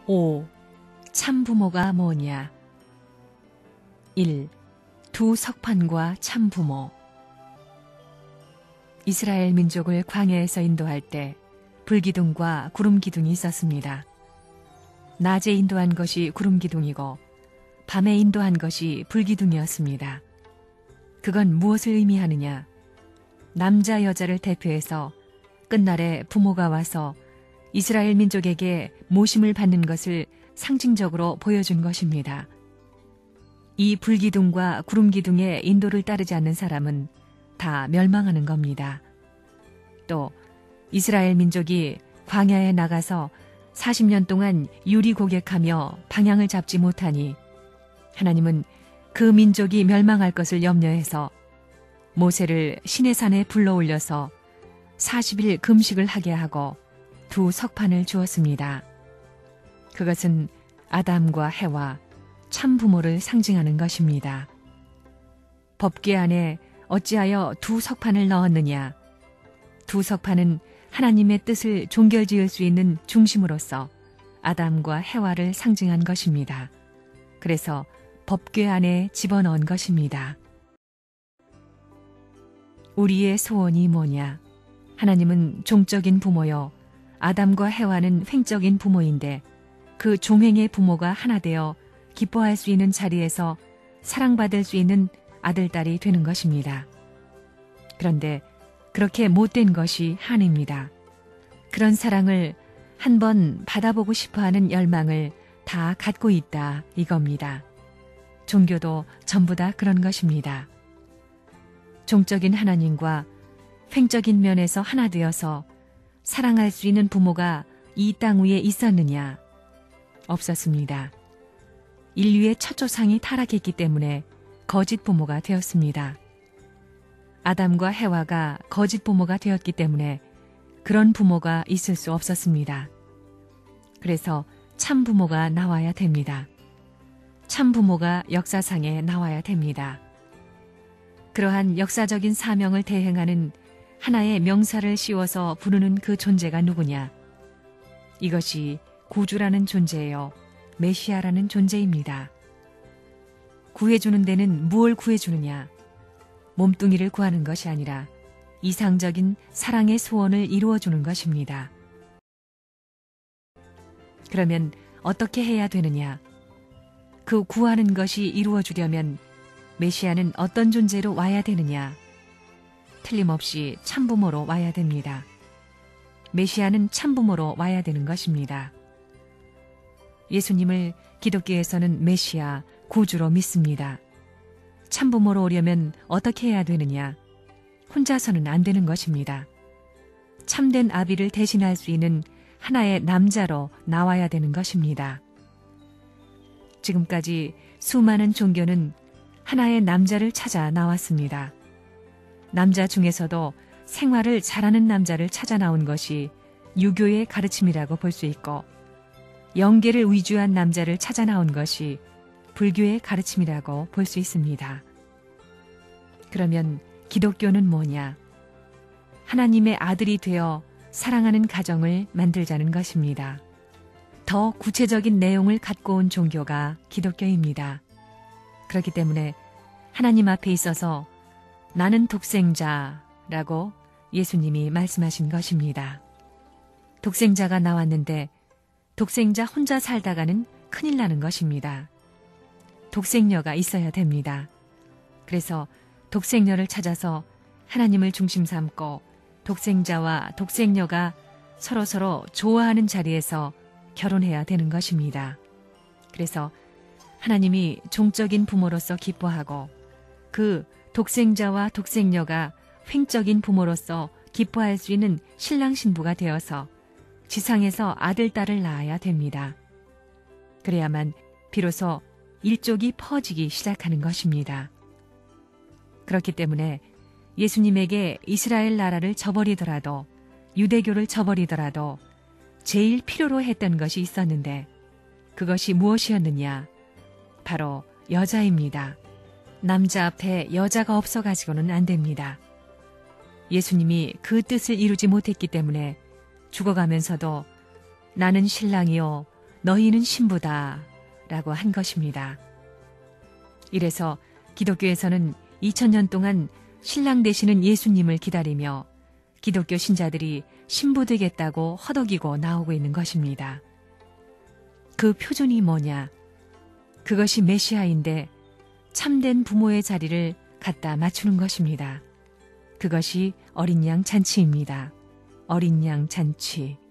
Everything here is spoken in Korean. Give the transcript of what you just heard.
5. 참부모가 뭐냐? 1. 두 석판과 참부모. 이스라엘 민족을 광야에서 인도할 때 불기둥과 구름기둥이 있었습니다. 낮에 인도한 것이 구름기둥이고 밤에 인도한 것이 불기둥이었습니다. 그건 무엇을 의미하느냐? 남자 여자를 대표해서 끝날에 부모가 와서 이스라엘 민족에게 모심을 받는 것을 상징적으로 보여준 것입니다. 이 불기둥과 구름기둥의 인도를 따르지 않는 사람은 다 멸망하는 겁니다. 또 이스라엘 민족이 광야에 나가서 40년 동안 유리고객하며 방향을 잡지 못하니 하나님은 그 민족이 멸망할 것을 염려해서 모세를 시내산에 불러올려서 40일 금식을 하게 하고 두 석판을 주었습니다. 그것은 아담과 해와 참부모를 상징하는 것입니다. 법궤 안에 어찌하여 두 석판을 넣었느냐? 두 석판은 하나님의 뜻을 종결지을 수 있는 중심으로서 아담과 해와를 상징한 것입니다. 그래서 법궤 안에 집어넣은 것입니다. 우리의 소원이 뭐냐? 하나님은 종적인 부모요, 아담과 해와는 횡적인 부모인데 그 종횡의 부모가 하나 되어 기뻐할 수 있는 자리에서 사랑받을 수 있는 아들, 딸이 되는 것입니다. 그런데 그렇게 못된 것이 한입니다. 그런 사랑을 한번 받아보고 싶어하는 열망을 다 갖고 있다 이겁니다. 종교도 전부 다 그런 것입니다. 종적인 하나님과 횡적인 면에서 하나 되어서 사랑할 수 있는 부모가 이 땅 위에 있었느냐? 없었습니다. 인류의 첫 조상이 타락했기 때문에 거짓 부모가 되었습니다. 아담과 해와가 거짓 부모가 되었기 때문에 그런 부모가 있을 수 없었습니다. 그래서 참 부모가 나와야 됩니다. 참 부모가 역사상에 나와야 됩니다. 그러한 역사적인 사명을 대행하는 하나의 명사를 씌워서 부르는 그 존재가 누구냐? 이것이 구주라는 존재예요. 메시아라는 존재입니다. 구해주는 데는 무엇을 구해주느냐? 몸뚱이를 구하는 것이 아니라 이상적인 사랑의 소원을 이루어주는 것입니다. 그러면 어떻게 해야 되느냐? 그 구하는 것이 이루어지려면 메시아는 어떤 존재로 와야 되느냐? 틀림없이 참부모로 와야 됩니다. 메시아는 참부모로 와야 되는 것입니다. 예수님을 기독교에서는 메시아, 구주로 믿습니다. 참부모로 오려면 어떻게 해야 되느냐? 혼자서는 안 되는 것입니다. 참된 아비를 대신할 수 있는 하나의 남자로 나와야 되는 것입니다. 지금까지 수많은 종교는 하나의 남자를 찾아 나왔습니다. 남자 중에서도 생활을 잘하는 남자를 찾아 나온 것이 유교의 가르침이라고 볼 수 있고, 영계를 위주한 남자를 찾아 나온 것이 불교의 가르침이라고 볼 수 있습니다. 그러면 기독교는 뭐냐? 하나님의 아들이 되어 사랑하는 가정을 만들자는 것입니다. 더 구체적인 내용을 갖고 온 종교가 기독교입니다. 그렇기 때문에 하나님 앞에 있어서 나는 독생자라고 예수님이 말씀하신 것입니다. 독생자가 나왔는데 독생자 혼자 살다가는 큰일 나는 것입니다. 독생녀가 있어야 됩니다. 그래서 독생녀를 찾아서 하나님을 중심 삼고 독생자와 독생녀가 서로서로 좋아하는 자리에서 결혼해야 되는 것입니다. 그래서 하나님이 종적인 부모로서 기뻐하고 그 독생자와 독생녀가 횡적인 부모로서 기뻐할 수 있는 신랑 신부가 되어서 지상에서 아들, 딸을 낳아야 됩니다. 그래야만 비로소 일족이 퍼지기 시작하는 것입니다. 그렇기 때문에 예수님에게 이스라엘 나라를 저버리더라도, 유대교를 저버리더라도 제일 필요로 했던 것이 있었는데 그것이 무엇이었느냐? 바로 여자입니다. 남자 앞에 여자가 없어가지고는 안 됩니다. 예수님이 그 뜻을 이루지 못했기 때문에 죽어가면서도 나는 신랑이요 너희는 신부다 라고 한 것입니다. 이래서 기독교에서는 2000년 동안 신랑 되시는 예수님을 기다리며 기독교 신자들이 신부 되겠다고 허덕이고 나오고 있는 것입니다. 그 표준이 뭐냐? 그것이 메시아인데 참된 부모의 자리를 갖다 맞추는 것입니다. 그것이 어린 양 잔치입니다. 어린 양 잔치.